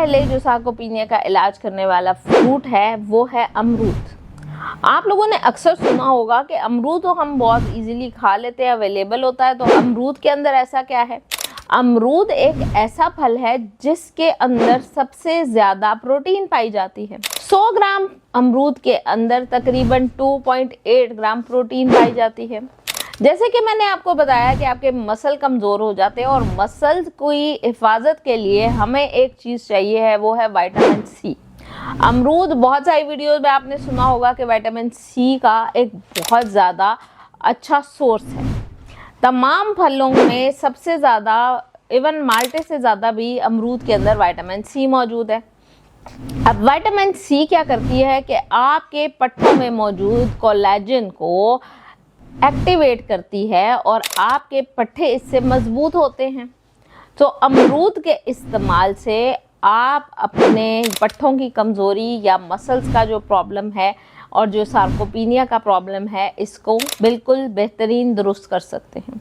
पहले जो सार्कोपीनिया का इलाज करने वाला फ्रूट है वो है अमरूद। आप लोगों ने अक्सर सुना होगा कि अमरूद तो हम बहुत इजीली खा लेते हैं, अवेलेबल होता है। तो अमरूद के अंदर ऐसा क्या है? अमरूद एक ऐसा फल है जिसके अंदर सबसे ज़्यादा प्रोटीन पाई जाती है। 100 ग्राम अमरूद के अंदर तकरीबन 2.8 ग्राम प्रोटीन पाई जाती है। जैसे कि मैंने आपको बताया कि आपके मसल कमज़ोर हो जाते हैं और मसल्स की हिफाजत के लिए हमें एक चीज़ चाहिए है, वो है विटामिन सी। अमरूद, बहुत सारी वीडियोस में आपने सुना होगा कि विटामिन सी का एक बहुत ज़्यादा अच्छा सोर्स है। तमाम फलों में सबसे ज़्यादा, इवन माल्टे से ज़्यादा भी अमरूद के अंदर विटामिन सी मौजूद है। अब विटामिन सी क्या करती है कि आपके पट्टों में मौजूद कोलेजन को एक्टिवेट करती है और आपके पट्टे इससे मजबूत होते हैं। तो अमरूद के इस्तेमाल से आप अपने पट्टों की कमज़ोरी या मसल्स का जो प्रॉब्लम है और जो सार्कोपीनिया का प्रॉब्लम है, इसको बिल्कुल बेहतरीन दुरुस्त कर सकते हैं।